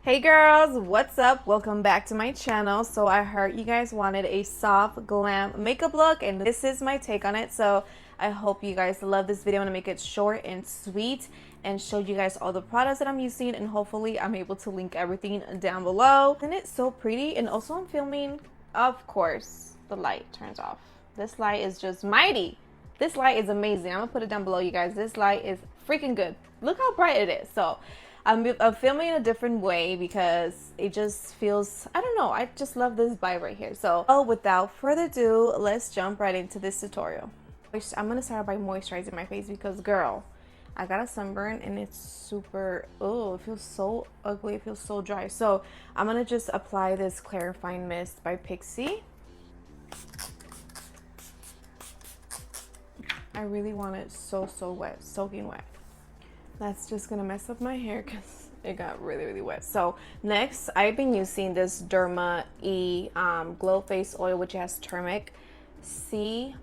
Hey girls, what's up? Welcome back to my channel. So I heard you guys wanted a soft glam makeup look and this is my take on it. So I hope you guys love this video. I'm gonna make it short and sweet and show you guys all the products that I'm using, and hopefully I'm able to link everything down below. Isn't it so pretty? And also I'm filming, of course, the light turns off. This light is just mighty. This light is amazing. I'm gonna put it down below, you guys. This light is freaking good. Look how bright it is. So I'm filming in a different way because it just feels, I don't know, I just love this vibe right here. So without further ado, let's jump right into this tutorial. I'm gonna start by moisturizing my face because girl, I got a sunburn and it's super, oh, it feels so ugly. It feels so dry. So I'm gonna just apply this clarifying mist by Pixie. I really want it so wet, soaking wet. That's just gonna mess up my hair because it got really wet. So next, I've been using this Derma E Glow Face Oil, which has turmeric, sea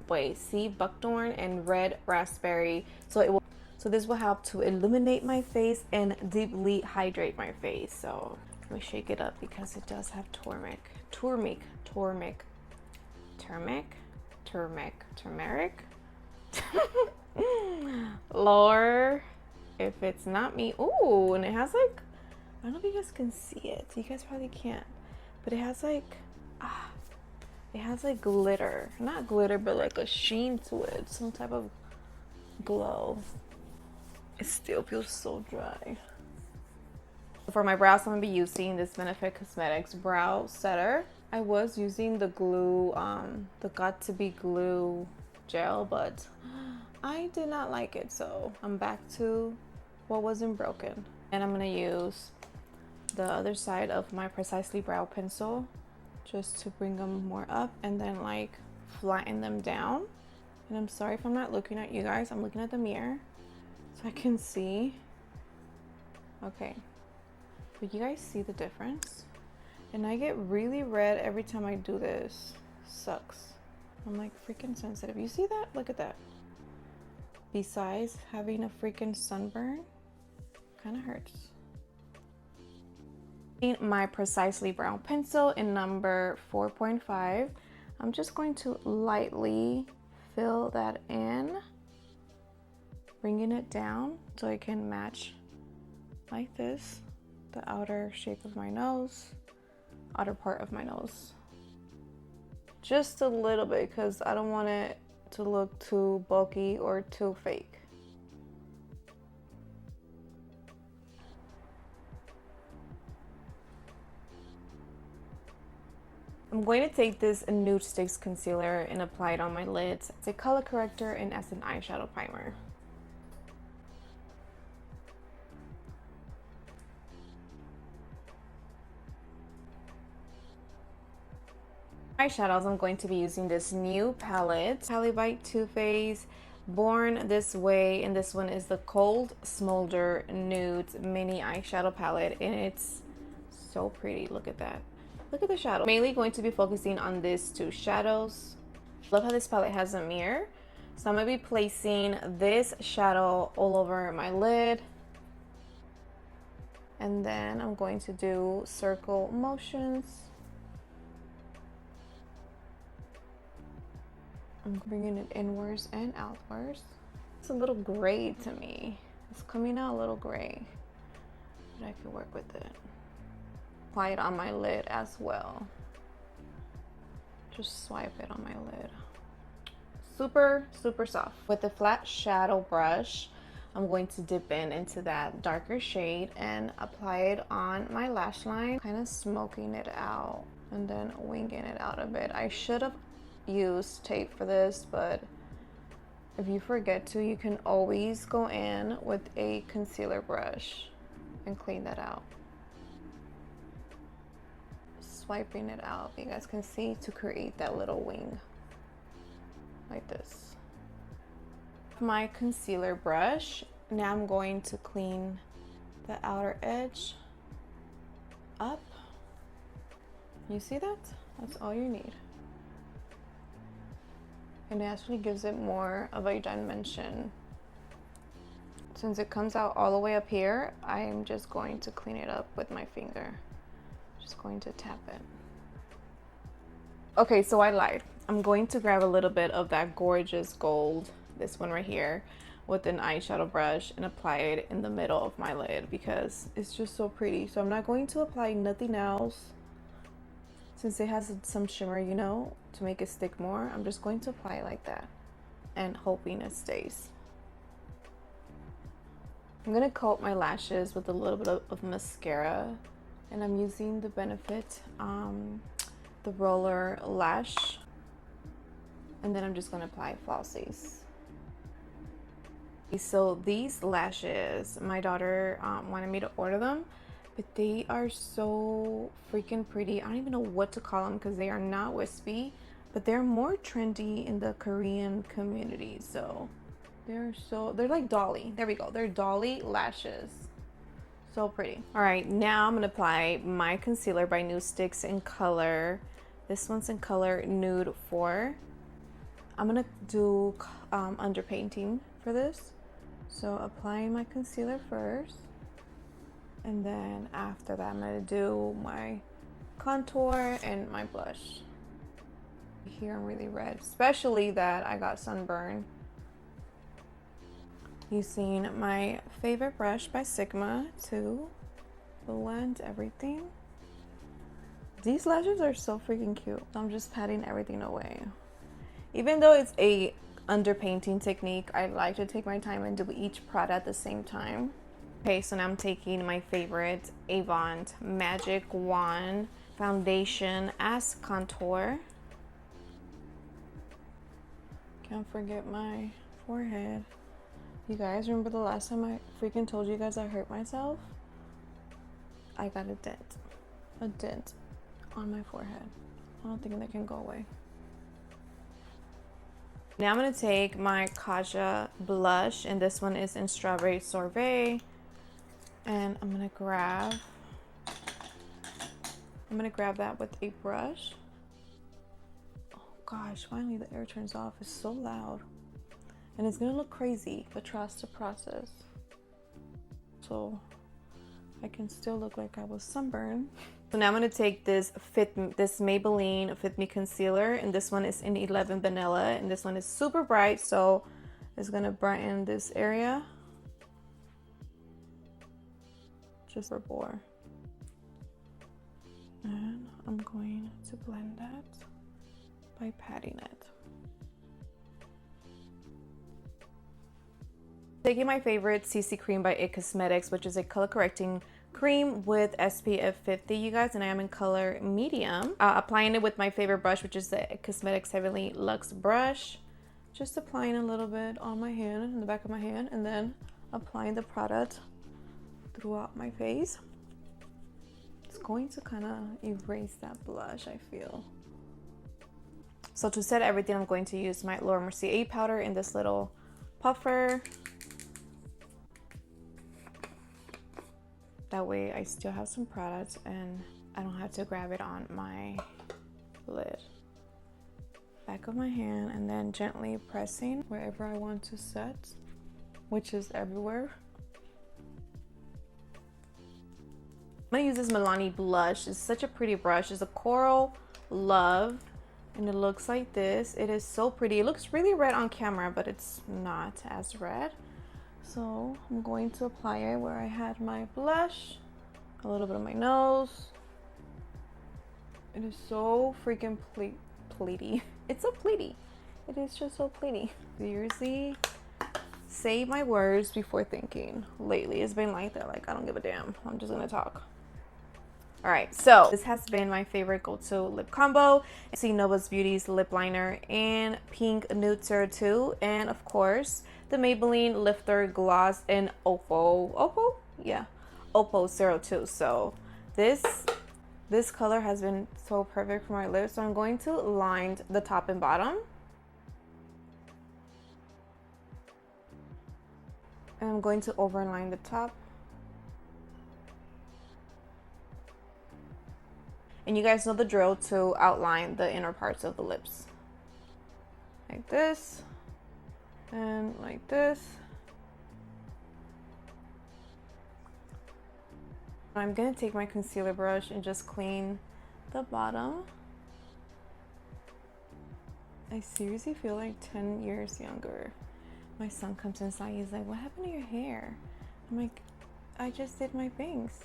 buckthorn, and red raspberry. So this will help to illuminate my face and deeply hydrate my face. So let me shake it up because it does have turmeric. Lord, if it's not me. Ooh, and it has like, I don't know if you guys can see it. You guys probably can't, but it has like, it has like glitter. Not glitter, but like a sheen to it. Some type of glow. It still feels so dry. For my brows, I'm gonna be using this Benefit Cosmetics Brow Setter. I was using the glue, the Got To Be Glue gel, but I did not like it, so I'm back to what wasn't broken. And I'm gonna use the other side of my Precisely Brow pencil just to bring them more up and then like flatten them down. And I'm sorry if I'm not looking at you guys, I'm looking at the mirror so I can see. Okay, but you guys see the difference? And I get really red every time I do this. Sucks. I'm like freaking sensitive. You see that? Look at that. Besides having a freaking sunburn, kind of hurts. My Precisely Brown pencil in number 4.5. I'm just going to lightly fill that in, bringing it down so it can match like this, the outer shape of my nose, outer part of my nose. Just a little bit because I don't want it to look too bulky or too fake. I'm going to take this Nude Sticks concealer and apply it on my lids as a color corrector and as an eyeshadow primer. Eyeshadows, I'm going to be using this new palette by Too Faced, Born This Way, and this one is the Cold Smolder Nude Mini Eyeshadow Palette, and it's so pretty. Look at that. Look at the shadow. Mainly going to be focusing on these two shadows. Love how this palette has a mirror. So I'm going to be placing this shadow all over my lid. And then I'm going to do circle motions. I'm bringing it inwards and outwards. It's a little gray to me. It's coming out a little gray, but I can work with it. Apply it on my lid as well. Just swipe it on my lid. Super soft. With the flat shadow brush, I'm going to dip into that darker shade and apply it on my lash line, kind of smoking it out and then winging it out a bit. I should have used tape for this, but if you forget to, you can always go in with a concealer brush and clean that out. Swiping it out, you guys can see, to create that little wing like this. My concealer brush, now I'm going to clean the outer edge up. You see that? That's all you need. And it actually gives it more of a dimension since it comes out all the way up here, I'm just going to clean it up with my finger. Just going to tap it. Okay, so I lied. I'm going to grab a little bit of that gorgeous gold, this one right here, with an eyeshadow brush and apply it in the middle of my lid because it's just so pretty. So I'm not going to apply nothing else since it has some shimmer, you know, to make it stick more. I'm just going to apply it like that and hoping it stays. I'm gonna coat my lashes with a little bit of mascara, and I'm using the Benefit the roller lash, and then I'm just gonna apply flosses. So these lashes, my daughter wanted me to order them, but they are so freaking pretty. I don't even know what to call them because they are not wispy, but they're more trendy in the Korean community. So they're like dolly. There we go. They're dolly lashes. So pretty. All right, now I'm gonna apply my concealer by NuSticks in color. This one's in color Nude 4. I'm gonna do underpainting for this. So applying my concealer first, and then after that I'm gonna do my contour and my blush. Here I'm really red, especially that I got sunburn. Using my favorite brush by Sigma to blend everything. These lashes are so freaking cute. I'm just patting everything away. Even though it's a underpainting technique, I like to take my time and do each product at the same time. Okay, so now I'm taking my favorite Avon Magic Wand foundation as contour. Can't forget my forehead. You guys remember the last time I freaking told you guys I hurt myself? I got a dent on my forehead. I don't think that can go away. Now I'm gonna take my Kaja blush, and this one is in Strawberry Sorbet, and I'm gonna grab that with a brush. Oh gosh, finally the air turns off. It's so loud. And it's gonna look crazy, but trust the process. So I can still look like I was sunburned. So now I'm gonna take this Maybelline Fit Me concealer, and this one is in 11 Vanilla, and this one is super bright, so it's gonna brighten this area. Just for bore. And I'm going to blend that by patting it. Taking my favorite CC cream by It Cosmetics, which is a color correcting cream with SPF 50, you guys, and I am in color medium. Applying it with my favorite brush, which is the It Cosmetics Heavenly Luxe brush. Just applying a little bit on my hand, in the back of my hand, and then applying the product throughout my face. It's going to kind of erase that blush, I feel. So to set everything, I'm going to use my Laura Mercier powder in this little puffer. That way I still have some products and I don't have to grab it on my lid. Back of my hand, and then gently pressing wherever I want to set, which is everywhere. I'm gonna use this Milani blush. It's such a pretty brush. It's a Coral Love, and it looks like this. It is so pretty. It looks really red on camera, but it's not as red. So I'm going to apply it where I had my blush, a little bit of my nose. It is so freaking pleaty. It's so pleaty. It is just so pleaty. Seriously, say my words before thinking. Lately, it's been like that. Like, I don't give a damn. I'm just gonna talk. All right, so this has been my favorite go-to lip combo. See Nova's Beauty's lip liner in Pink Nude 02, and of course the Maybelline Lifter Gloss in Oppo 02. So this color has been so perfect for my lips. So I'm going to line the top and bottom, and I'm going to overline the top. And you guys know the drill to outline the inner parts of the lips. Like this, and like this. I'm gonna take my concealer brush and just clean the bottom. I seriously feel like 10 years younger. My son comes inside, he's like, what happened to your hair? I'm like, I just did my bangs.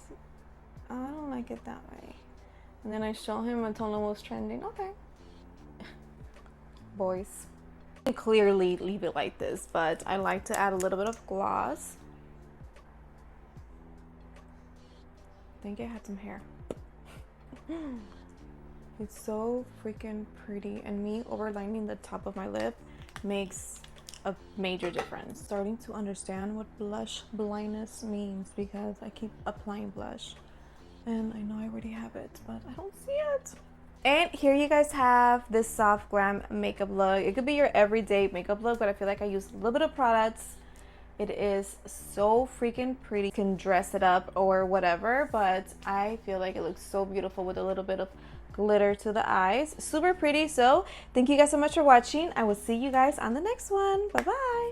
I don't like it that way. And then I show him and told him what was trending. Okay. Boys. I clearly leave it like this, but I like to add a little bit of gloss. I think I had some hair. It's so freaking pretty, and me overlining the top of my lip makes a major difference. Starting to understand what blush blindness means because I keep applying blush and I know I already have it, but I don't see it. And here you guys have this soft glam makeup look. It could be your everyday makeup look, but I feel like I used a little bit of products. It is so freaking pretty. You can dress it up or whatever, but I feel like it looks so beautiful with a little bit of glitter to the eyes. Super pretty. So thank you guys so much for watching. I will see you guys on the next one. Bye bye.